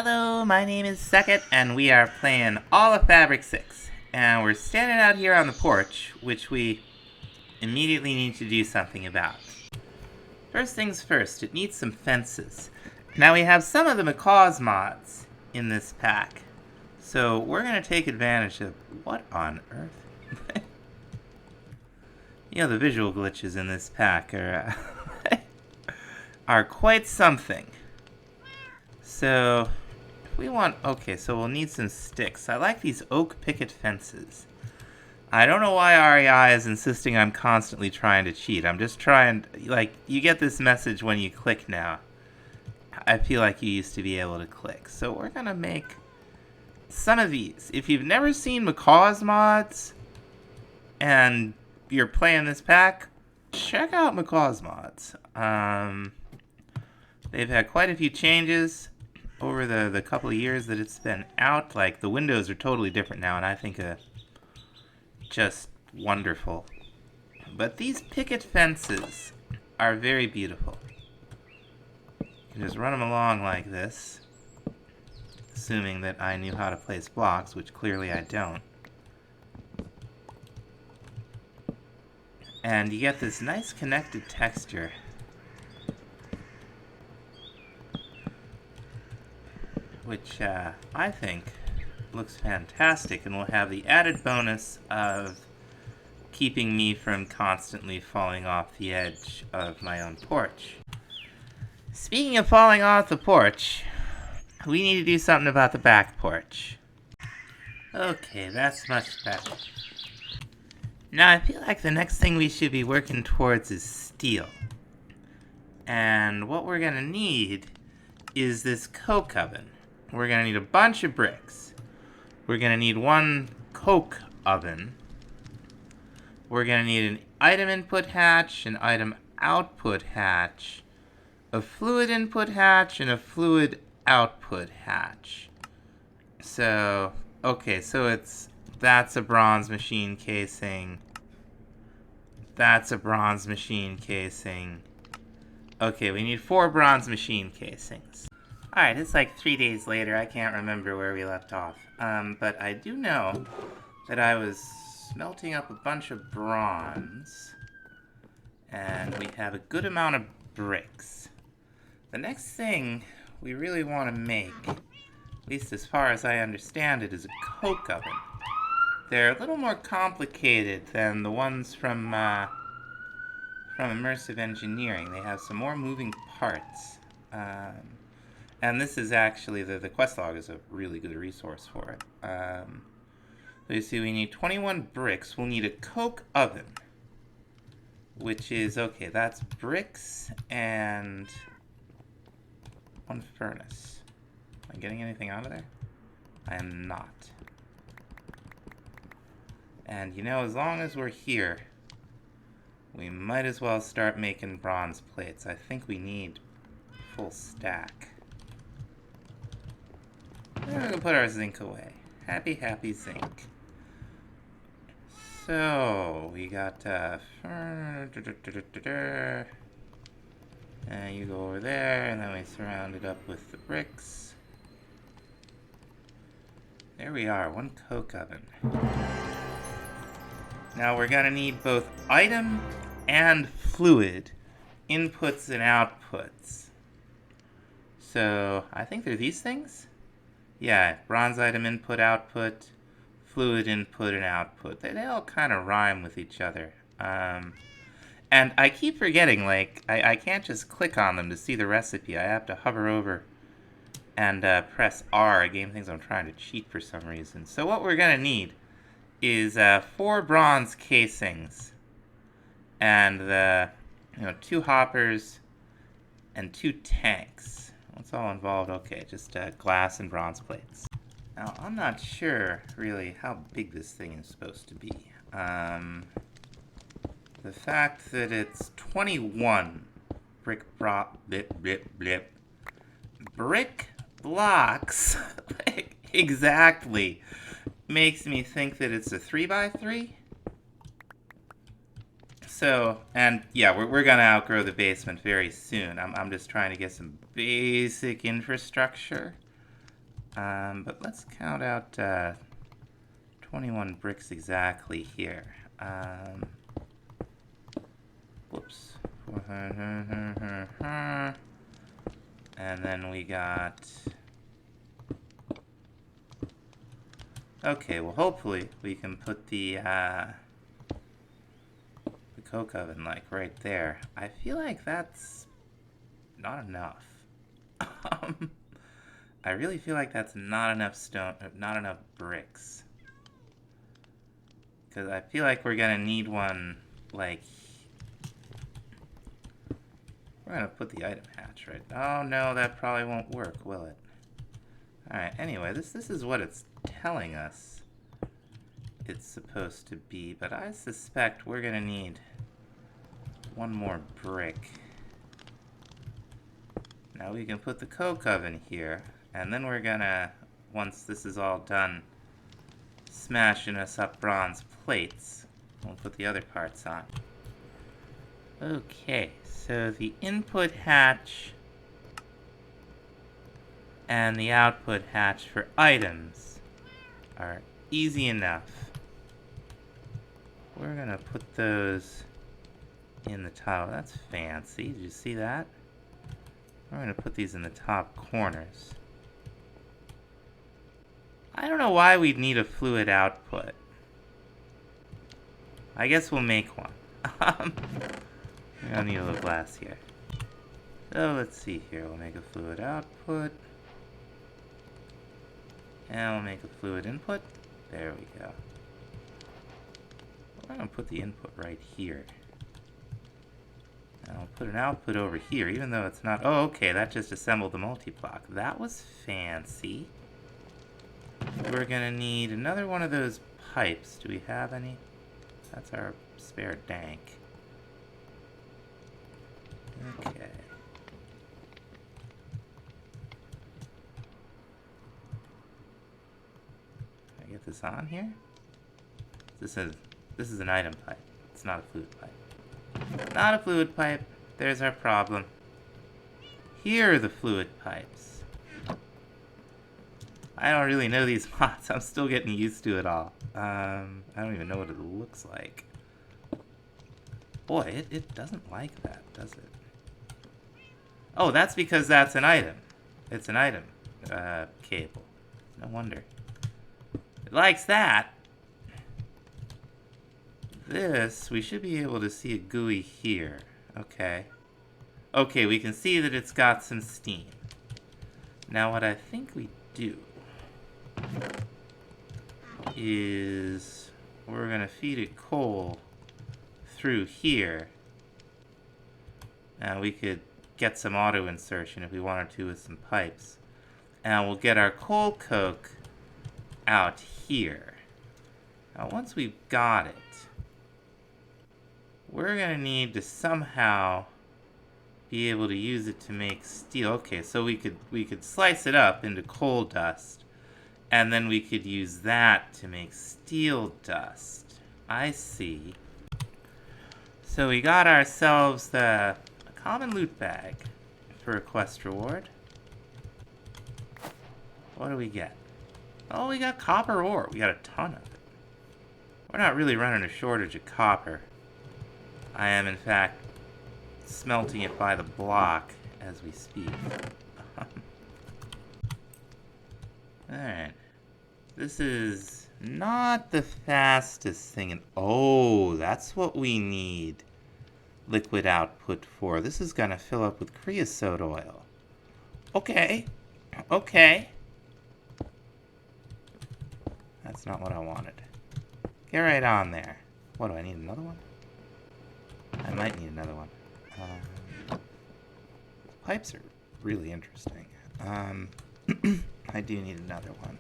Hello, my name is Second, and we are playing all of Fabric 6. And we're standing out here on the porch, which we immediately need to do something about. First things first, it needs some fences. Now we have some of the Macaw's mods in this pack. So we're going to take advantage of what on earth? The visual glitches in this pack are quite something. So so we'll need some sticks. I like these oak picket fences. I don't know why REI is insisting I'm constantly trying to cheat. I'm just trying, you get this message when you click now. I feel like you used to be able to click. So we're gonna make some of these. If you've never seen Macaw's mods, and you're playing this pack, check out Macaw's mods. They've had quite a few changes over the couple of years that it's been out. Like, the windows are totally different now, and I think just wonderful. But these picket fences are very beautiful. You can just run them along like this, assuming that I knew how to place blocks, which clearly I don't. And you get this nice connected texture. Which I think looks fantastic and will have the added bonus of keeping me from constantly falling off the edge of my own porch. Speaking of falling off the porch, we need to do something about the back porch. Okay, that's much better. Now I feel like the next thing we should be working towards is steel. And what we're gonna need is this coke oven. We're going to need a bunch of bricks. We're going to need one coke oven. We're going to need an item input hatch, an item output hatch, a fluid input hatch, and a fluid output hatch. So, okay, so that's a bronze machine casing. That's a bronze machine casing. Okay, we need 4 bronze machine casings. Alright, it's like 3 days later. I can't remember where we left off. But I do know that I was smelting up a bunch of bronze. And we have a good amount of bricks. The next thing we really want to make, at least as far as I understand it, is a coke oven. They're a little more complicated than the ones from Immersive Engineering. They have some more moving parts. And this is actually, the quest log is a really good resource for it. So you see, we need 21 bricks. We'll need a coke oven, which is, okay, that's bricks and 1 furnace. Am I getting anything out of there? I am not. And, as long as we're here, we might as well start making bronze plates. I think we need a full stack. We're going to put our zinc away. Happy, happy zinc. So, we got, and you go over there, and then we surround it up with the bricks. There we are, 1 coke oven. Now we're going to need both item and fluid inputs and outputs. So, I think they're these things? Yeah, bronze item input, output, fluid input, and output. They all kind of rhyme with each other. And I keep forgetting, I can't just click on them to see the recipe. I have to hover over and press R. A game thinks I'm trying to cheat for some reason. So what we're going to need is 4 bronze casings. And 2 hoppers and 2 tanks. What's all involved? Okay, just glass and bronze plates. Now, I'm not sure, really, how big this thing is supposed to be. The fact that it's 21 brick blocks, exactly, makes me think that it's a 3x3. So, and yeah, we're gonna outgrow the basement very soon. I'm just trying to get some basic infrastructure But let's count out 21 bricks exactly here. Whoops. And then we got... Okay, well hopefully we can put the coke oven like right there. I feel like that's not enough. I really feel like that's not enough stone, not enough bricks. Because I feel like we're gonna need one, like... We're gonna put the item hatch right... Oh no, that probably won't work, will it? Alright, anyway, this is what it's telling us it's supposed to be, but I suspect we're gonna need one more brick. Now we can put the coke oven here, and then we're gonna, once this is all done, smashing us up bronze plates. We'll put the other parts on. Okay, so the input hatch and the output hatch for items are easy enough. We're gonna put those in the top. That's fancy. Did you see that? We're gonna put these in the top corners. I don't know why we'd need a fluid output. I guess we'll make one. We don't need a little glass here. So let's see here. We'll make a fluid output. And we'll make a fluid input. There we go. We're gonna put the input right here. And I'll put an output over here, even though it's not... Oh, okay, that just assembled the multi-block. That was fancy. We're gonna need another one of those pipes. Do we have any? That's our spare dank. Okay. Can I get this on here? This is an item pipe. It's not a fluid pipe. Not a fluid pipe. There's our problem. Here are the fluid pipes. I don't really know these mods. I'm still getting used to it all. I don't even know what it looks like. Boy, it doesn't like that, does it? Oh, that's because that's an item. It's an item cable. No wonder. It likes that. This, we should be able to see a GUI here. Okay. Okay, we can see that it's got some steam. Now what I think we do is we're going to feed it coal through here. Now we could get some auto insertion if we wanted to with some pipes. And we'll get our coal coke out here. Now once we've got it, we're going to need to somehow be able to use it to make steel. Okay, so we could slice it up into coal dust, and then we could use that to make steel dust. I see. So we got ourselves a common loot bag for a quest reward. What do we get? Oh, we got copper ore. We got a ton of it. We're not really running a shortage of copper. I am, in fact, smelting it by the block as we speak. Alright. This is not the fastest thing. Oh, that's what we need liquid output for. This is going to fill up with creosote oil. Okay. Okay. That's not what I wanted. Get right on there. What, do I need another one? I might need another one. Pipes are really interesting. I do need another one.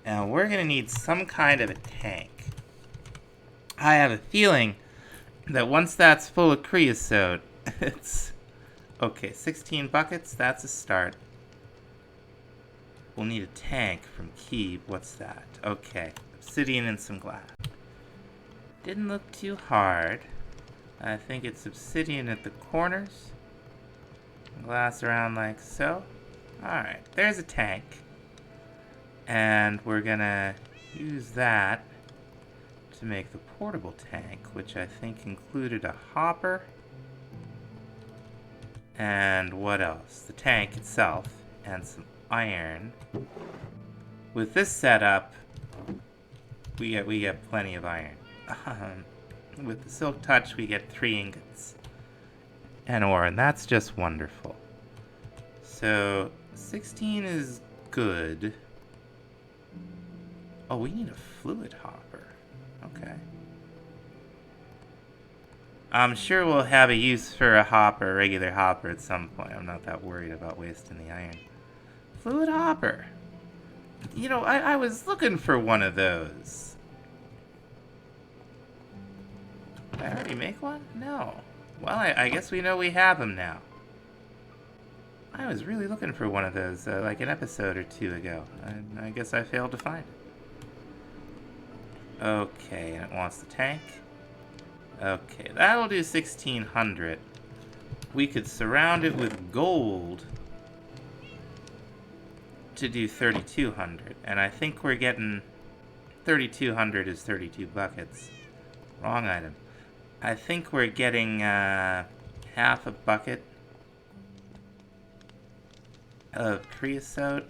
Now, we're going to need some kind of a tank. I have a feeling that once that's full of creosote, it's... Okay, 16 buckets, that's a start. We'll need a tank from Key. What's that? Okay, obsidian and some glass. Didn't look too hard. I think it's obsidian at the corners. Glass around like so. Alright, there's a tank. And we're gonna use that to make the portable tank, which I think included a hopper. And what else? The tank itself and some iron. With this setup, we get plenty of iron. With the Silk Touch, we get 3 ingots and ore, and that's just wonderful. So 16 is good. Oh, we need a fluid hopper. Okay. I'm sure we'll have a use for a hopper, a regular hopper at some point. I'm not that worried about wasting the iron. Fluid hopper. You know, I was looking for one of those. Did I already make one? No. Well, I guess we know we have them now. I was really looking for one of those, like an episode or 2 ago. I guess I failed to find it. Okay, and it wants the tank. Okay, that'll do 1600. We could surround it with gold to do 3200. And I think we're getting 3200 is 32 buckets. Wrong item. I think we're getting half a bucket of creosote.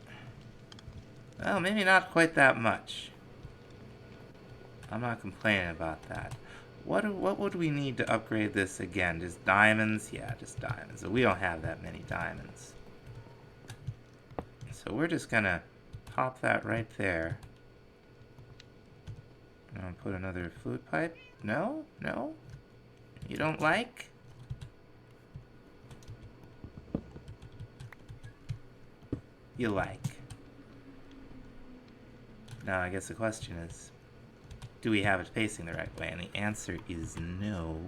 Well, maybe not quite that much. I'm not complaining about that. What would we need to upgrade this again? Just diamonds? Yeah, just diamonds. We don't have that many diamonds. So we're just gonna pop that right there. I'm gonna put another fluid pipe. No? No? You don't like? You like. Now I guess the question is, do we have it facing the right way? And the answer is no.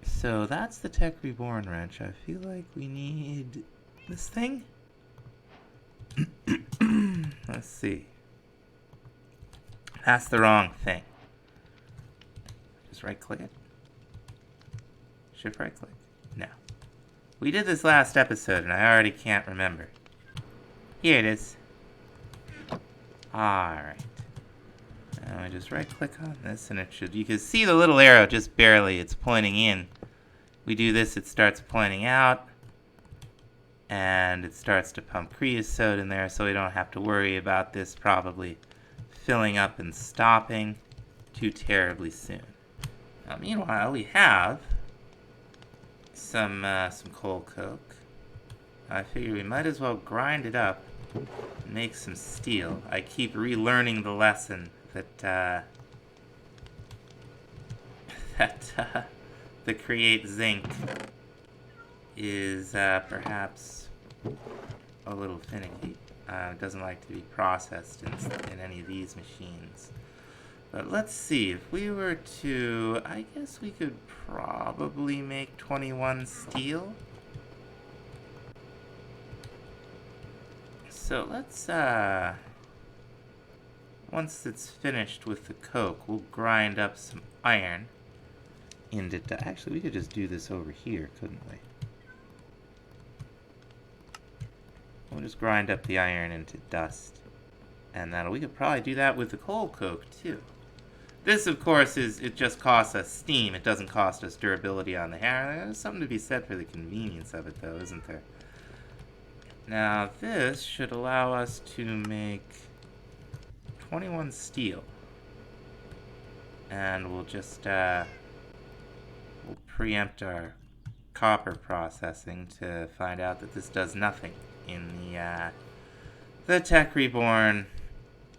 So that's the Tech Reborn wrench. I feel like we need this thing. Let's see. That's the wrong thing. Just right click it. Shift right click. No. We did this last episode and I already can't remember. Here it is. Alright. Now I just right click on this and it should, you can see the little arrow just barely, it's pointing in. We do this, it starts pointing out. And it starts to pump creosote in there, so we don't have to worry about this probably filling up and stopping too terribly soon. Now, meanwhile, we have some coal coke. I figure we might as well grind it up and make some steel. I keep relearning the lesson that the create zinc is perhaps a little finicky. It doesn't like to be processed in any of these machines. But let's see, if we were to, I guess we could probably make 21 steel. So let's, once it's finished with the coke, we'll grind up some iron into, actually we could just do this over here, couldn't we? We'll just grind up the iron into dust. And we could probably do that with the coal coke too. This, of course, it just costs us steam. It doesn't cost us durability on the hammer. There's something to be said for the convenience of it, though, isn't there? Now, this should allow us to make 21 steel. And we'll just, we'll preempt our copper processing to find out that this does nothing in the Tech Reborn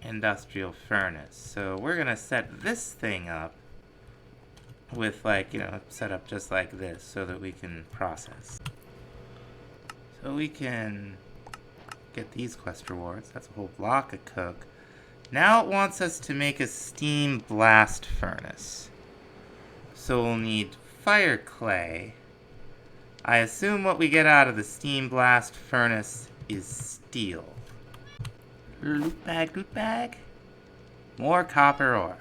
industrial furnace. So we're gonna set this thing up with, like, you know, set up just like this so that we can process. So we can get these quest rewards. That's a whole block of coke. Now it wants us to make a steam blast furnace. So we'll need fire clay. I assume what we get out of the steam blast furnace is steel. Loot bag, loot bag. More copper ore.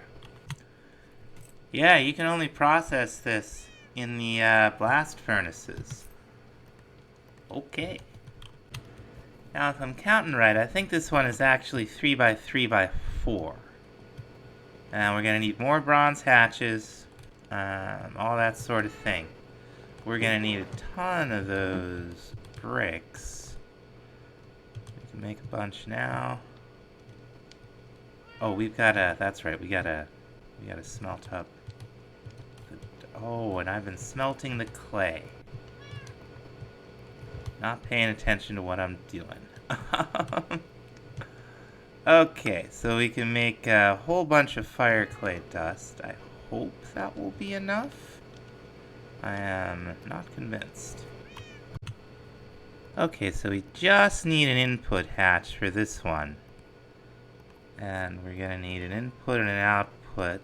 Yeah, you can only process this in the blast furnaces. Okay. Now, if I'm counting right, I think this one is actually 3 by 3 by 4. And we're going to need more bronze hatches, all that sort of thing. We're going to need a ton of those bricks. We can make a bunch now. Oh, we've got a, that's right, we got to smelt up. Oh, and I've been smelting the clay. Not paying attention to what I'm doing. Okay, so we can make a whole bunch of fire clay dust. I hope that will be enough. I am not convinced. Okay, so we just need an input hatch for this one. And we're gonna need an input and an output.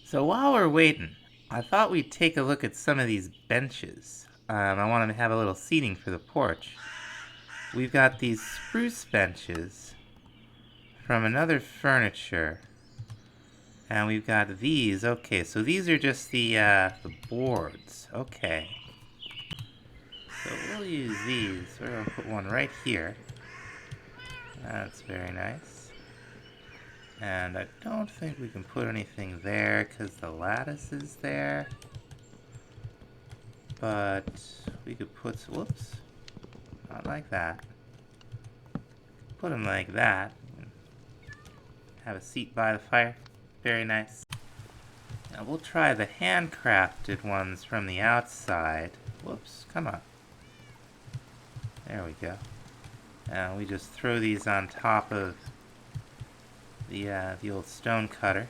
So while we're waiting, I thought we'd take a look at some of these benches. I wanted to have a little seating for the porch. We've got these spruce benches from another furniture. And we've got these. Okay, so these are just the boards. Okay. So we'll use these. We're going to put one right here. That's very nice. And I don't think we can put anything there because the lattice is there. But we could put, whoops, not like that. Put them like that. Have a seat by the fire. Very nice. Now we'll try the handcrafted ones from the outside. Whoops, come on. There we go. Now we just throw these on top of the old stone cutter.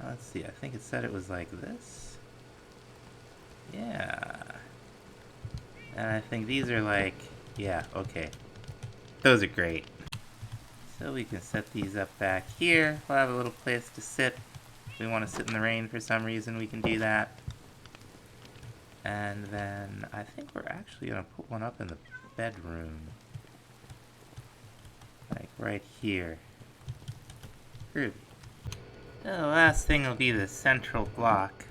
Let's see, I think it said it was like this. Yeah. And I think these are like, yeah, okay. Those are great. So we can set these up back here. We'll have a little place to sit. If we want to sit in the rain for some reason, we can do that. And then I think we're actually going to put one up in the bedroom. Like right here. Groovy. The last thing will be the central block.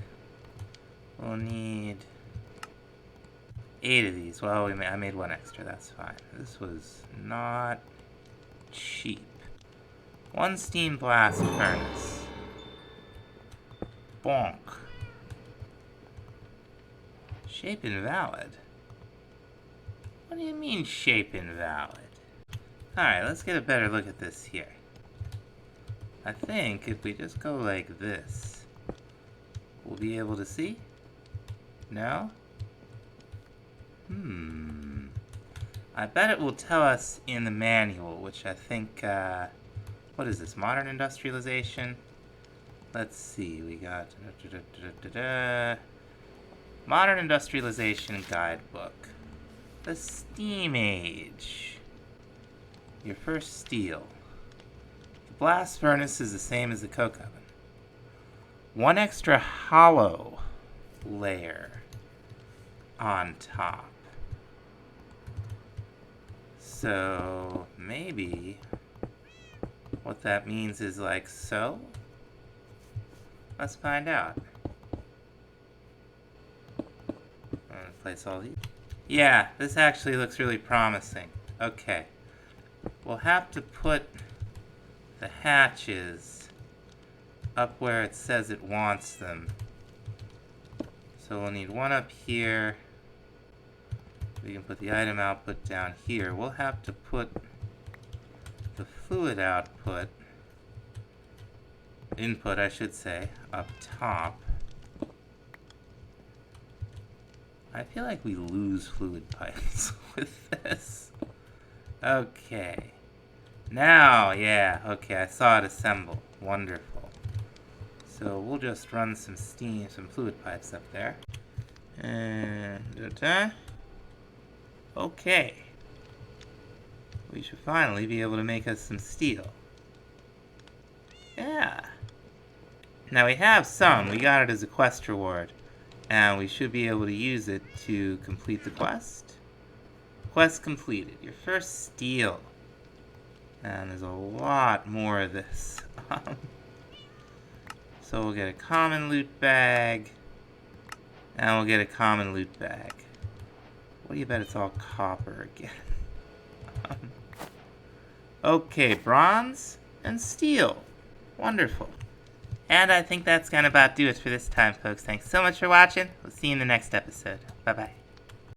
We'll need 8 of these. Well, I made one extra, that's fine. This was not cheap. 1 steam blast furnace. Bonk. Shape invalid? What do you mean shape invalid? Alright, let's get a better look at this here. I think if we just go like this, we'll be able to see? No? I bet it will tell us in the manual, which I think, what is this, Modern Industrialization? Let's see, we got Modern Industrialization Guidebook. The Steam Age. Your first steel. The blast furnace is the same as the coke oven. 1 extra hollow layer on top. So maybe what that means is like so. Let's find out. I'm gonna place all these. Yeah, this actually looks really promising. Okay. We'll have to put the hatches up where it says it wants them. So we'll need one up here. We can put the item output down here. We'll have to put the fluid input I should say, up top. I feel like we lose fluid pipes with this. Okay. Now, yeah, okay, I saw it assemble. Wonderful. So we'll just run some steam, some fluid pipes up there. And okay. We should finally be able to make us some steel. Yeah. Now we have some. We got it as a quest reward. And we should be able to use it to complete the quest. Quest completed. Your first steel. And there's a lot more of this. So we'll get a common loot bag. And we'll get a common loot bag. What do you bet it's all copper again? Okay, bronze and steel. Wonderful. And I think that's gonna about do it for this time, folks. Thanks so much for watching. We'll see you in the next episode. Bye-bye.